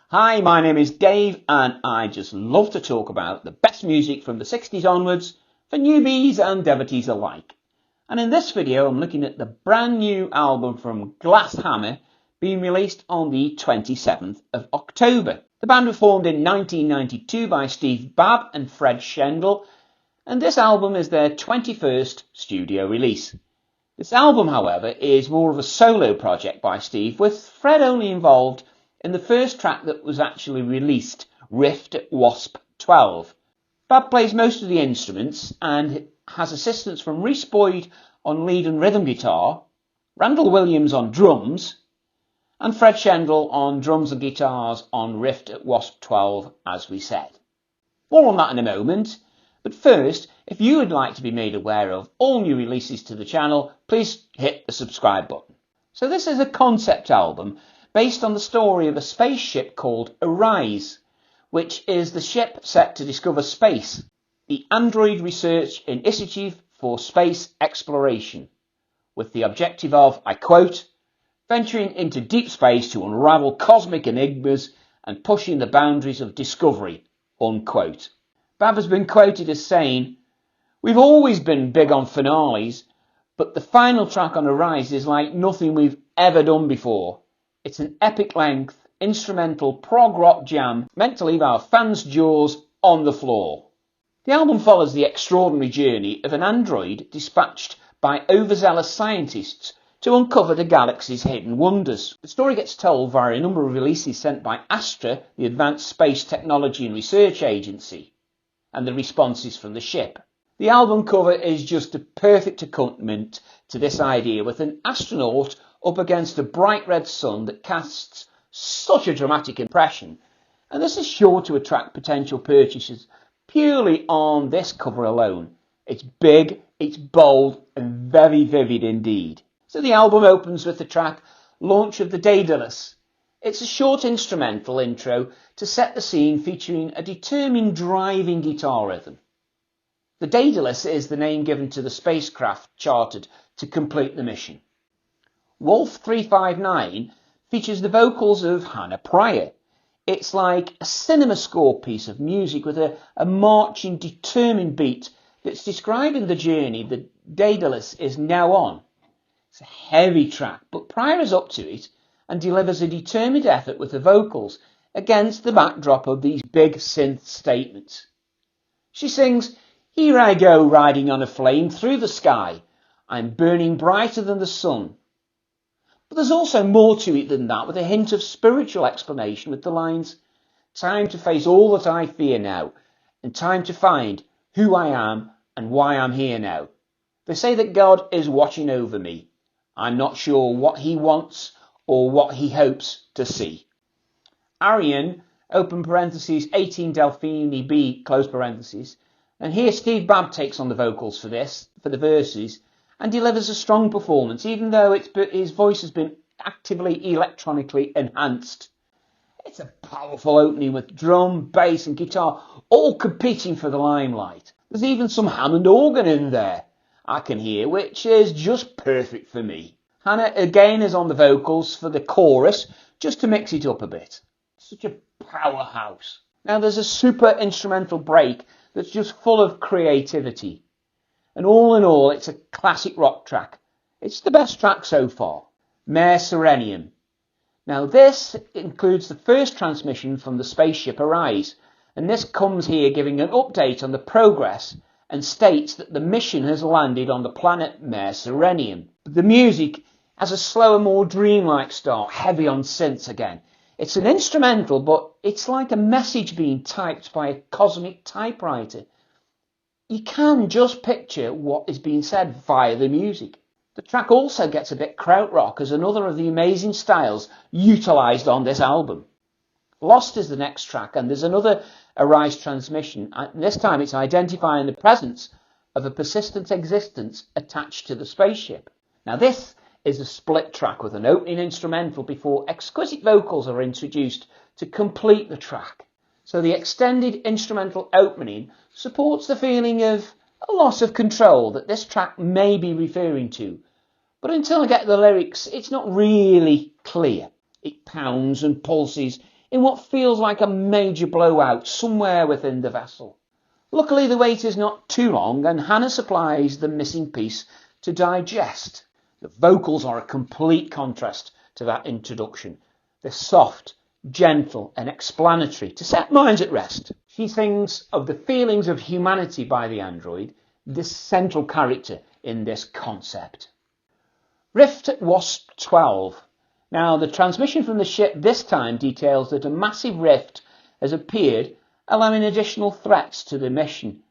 Hi, my name is Dave and I just love to talk about the best music from the 60s onwards for newbies and devotees alike. And in this video I'm looking at the brand new album from Glass Hammer being released on the 27th of October. The band were formed in 1992 by Steve Babb and Fred Schendel, and this album is their 21st studio release. This album, however, is more of a solo project by Steve, with Fred only involved in the first track that was actually released, Rift at Wasp 12. Babb plays most of the instruments and has assistance from Rhys Boyd on lead and rhythm guitar, Randall Williams on drums, and Fred Schendel on drums and guitars on Rift at Wasp 12, as we said. More on that in a moment, but first, if you would like to be made aware of all new releases to the channel, please hit the subscribe button. So this is a concept album based on the story of a spaceship called Arise, which is the ship set to discover space, the Android Research Initiative for Space Exploration, with the objective of, I quote, venturing into deep space to unravel cosmic enigmas and pushing the boundaries of discovery, unquote. Babb has been quoted as saying, "We've always been big on finales, but the final track on Arise is like nothing we've ever done before. It's an epic length, instrumental prog rock jam meant to leave our fans' jaws on the floor." The album follows the extraordinary journey of an android dispatched by overzealous scientists to uncover the galaxy's hidden wonders. The story gets told via a number of releases sent by Astra, the Advanced Space Technology and Research Agency, and the responses from the ship. The album cover is just a perfect accompaniment to this idea, with an astronaut up against a bright red sun that casts such a dramatic impression, and this is sure to attract potential purchasers purely on this cover alone. It's big, it's bold, and very vivid indeed. So the album opens with the track Launch of the Daedalus. It's a short instrumental intro to set the scene, featuring a determined driving guitar rhythm. The Daedalus is the name given to the spacecraft chartered to complete the mission. Wolf 359 features the vocals of Hannah Pryor. It's like a cinema score piece of music with a marching, determined beat that's describing the journey the Daedalus is now on. It's a heavy track, but Pryor is up to it and delivers a determined effort with the vocals against the backdrop of these big synth statements. She sings, "Here I go riding on a flame through the sky. I'm burning brighter than the sun." But there's also more to it than that, with a hint of spiritual explanation with the lines, "Time to face all that I fear now, and time to find who I am and why I'm here now. They say that God is watching over me. I'm not sure what he wants or what he hopes to see." Arian, open parentheses, 18 Delphini B, close parentheses, and here Steve Babb takes on the vocals for the verses, and delivers a strong performance, even though his voice has been actively electronically enhanced. It's a powerful opening with drum, bass and guitar all competing for the limelight. There's even some Hammond organ in there I can hear, which is just perfect for me. Hannah again is on the vocals for the chorus, just to mix it up a bit. Such a powerhouse. Now there's a super instrumental break that's just full of creativity. And all in all, it's a classic rock track. It's the best track so far, Mare Serenum. Now this includes the first transmission from the spaceship Arise, and this comes here giving an update on the progress and states that the mission has landed on the planet Mare Serenum. The music has a slower, more dreamlike start, heavy on synths again. It's an instrumental, but it's like a message being typed by a cosmic typewriter. You can just picture what is being said via the music. The track also gets a bit krautrock as another of the amazing styles utilised on this album. Lost is the next track, and there's another Arise transmission, and this time it's identifying the presence of a persistent existence attached to the spaceship. Now this is a split track with an opening instrumental before exquisite vocals are introduced to complete the track. So the extended instrumental opening supports the feeling of a loss of control that this track may be referring to. But until I get the lyrics, it's not really clear. It pounds and pulses in what feels like a major blowout somewhere within the vessel. Luckily, the wait is not too long, and Hannah supplies the missing piece to digest. The vocals are a complete contrast to that introduction. They're soft, gentle and explanatory to set minds at rest. She sings of the feelings of humanity by the android, this central character in this concept. Rift at Wasp 12. Now, the transmission from the ship this time details that a massive rift has appeared, allowing additional threats to the mission.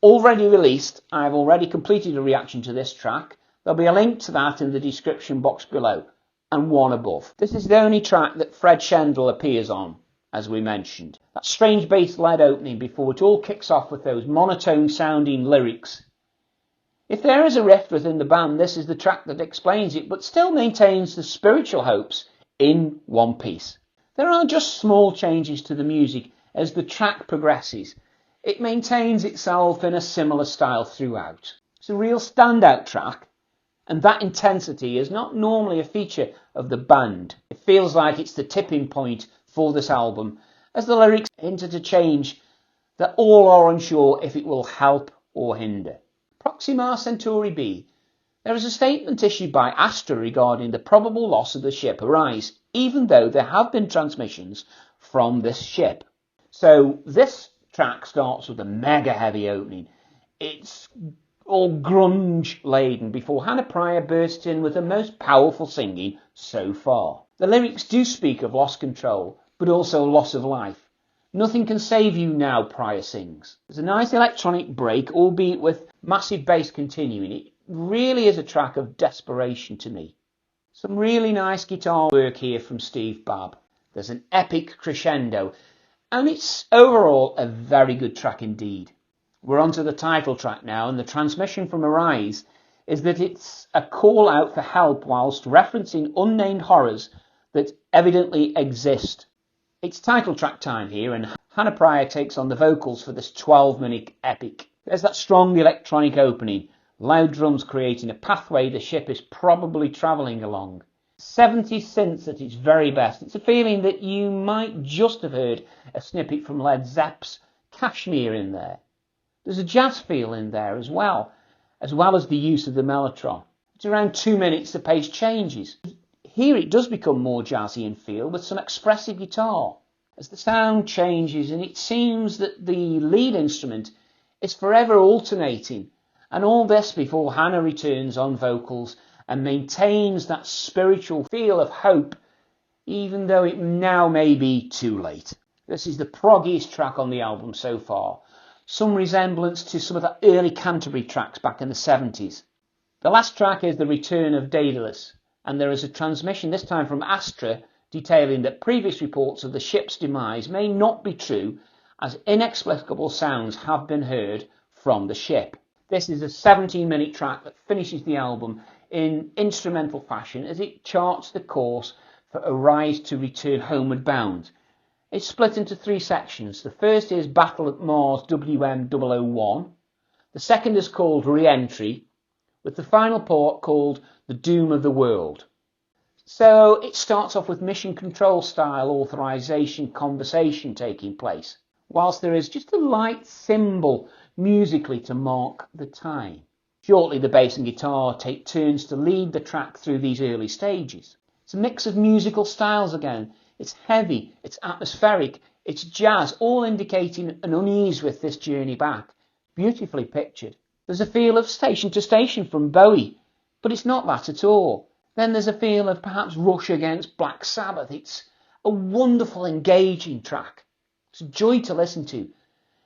Already released, I've already completed a reaction to this track. There'll be a link to that in the description box below, and one above. This is the only track that Fred Schendel appears on, as we mentioned. That strange bass-led opening before it all kicks off with those monotone-sounding lyrics. If there is a rift within the band, this is the track that explains it, but still maintains the spiritual hopes in one piece. There are just small changes to the music as the track progresses. It maintains itself in a similar style throughout. It's a real standout track, and that intensity is not normally a feature of the band. It feels like it's the tipping point for this album, as the lyrics hint at a change that all are unsure if it will help or hinder. Proxima Centauri B. There is a statement issued by Astra regarding the probable loss of the ship Arise, even though there have been transmissions from this ship. So this track starts with a mega heavy opening. It's all grunge laden before Hannah Pryor bursts in with the most powerful singing so far. The lyrics do speak of lost control, but also loss of life. Nothing can save you now, Pryor sings. There's a nice electronic break, albeit with massive bass continuing. It really is a track of desperation to me. Some really nice guitar work here from Steve Babb. There's an epic crescendo, and it's overall a very good track indeed. We're on to the title track now, and the transmission from Arise is that it's a call out for help whilst referencing unnamed horrors that evidently exist. It's title track time here, and Hannah Pryor takes on the vocals for this 12-minute epic. There's that strong electronic opening, loud drums creating a pathway the ship is probably travelling along. 70s synths at its very best. It's a feeling that you might just have heard a snippet from Led Zepp's Kashmir in there. There's a jazz feel in there as well as the use of the mellotron. It's around 2 minutes the pace changes. Here it does become more jazzy in feel with some expressive guitar as the sound changes, and it seems that the lead instrument is forever alternating, and all this before Hannah returns on vocals and maintains that spiritual feel of hope, even though it now may be too late. This is the proggiest track on the album so far, some resemblance to some of the early Canterbury tracks back in the 70s. The last track is the return of Daedalus, and there is a transmission this time from Astra detailing that previous reports of the ship's demise may not be true, as inexplicable sounds have been heard from the ship. This is a 17-minute track that finishes the album in instrumental fashion as it charts the course for Arise to return homeward bound. It's split into 3 sections. The first is Battle at Mars WM001. The second is called Re-Entry, with the final part called The Doom of the World. So it starts off with mission control style authorization conversation taking place, whilst there is just a light cymbal musically to mark the time. Shortly the bass and guitar take turns to lead the track through these early stages. It's a mix of musical styles again. It's heavy, it's atmospheric, it's jazz, all indicating an unease with this journey back. Beautifully pictured. There's a feel of Station to Station from Bowie, but it's not that at all. Then there's a feel of perhaps Rush against Black Sabbath. It's a wonderful, engaging track. It's a joy to listen to.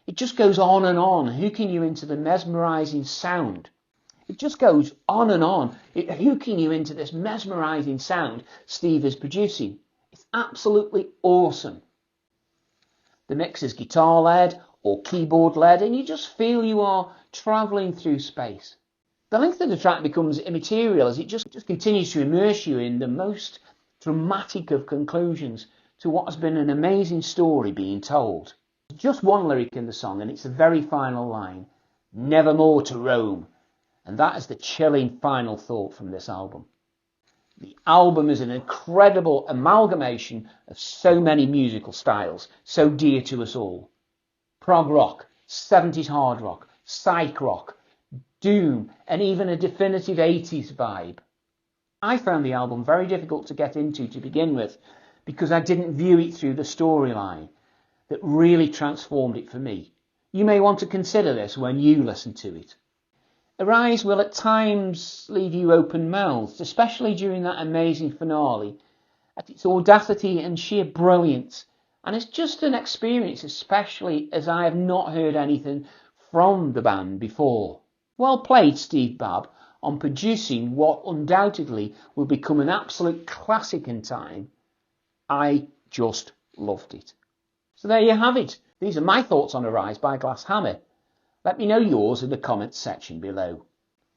It just goes on, hooking you into the mesmerising sound. It just goes on, hooking you into this mesmerising sound Steve is producing. It's absolutely awesome. The mix is guitar-led or keyboard-led, and you just feel you are travelling through space. The length of the track becomes immaterial as it just continues to immerse you in the most dramatic of conclusions to what has been an amazing story being told. Just one lyric in the song, and it's the very final line, "Nevermore to roam," and that is the chilling final thought from this album. The album is an incredible amalgamation of so many musical styles, so dear to us all. Prog rock, 70s hard rock, psych rock, doom, and even a definitive 80s vibe. I found the album very difficult to get into to begin with because I didn't view it through the storyline that really transformed it for me. You may want to consider this when you listen to it. Arise will at times leave you open-mouthed, especially during that amazing finale, at its audacity and sheer brilliance. And it's just an experience, especially as I have not heard anything from the band before. Well played, Steve Babb, on producing what undoubtedly will become an absolute classic in time. I just loved it. So there you have it. These are my thoughts on Arise by Glass Hammer. Let me know yours in the comments section below.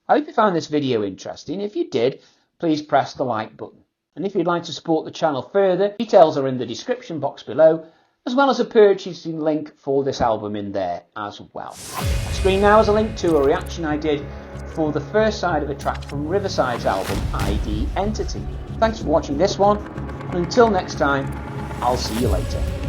I hope you found this video interesting. If you did, please press the like button. And if you'd like to support the channel further, details are in the description box below, as well as a purchasing link for this album in there as well. On screen now is a link to a reaction I did for the first side of a track from Riverside's album ID Entity. Thanks for watching this one, and until next time, I'll see you later.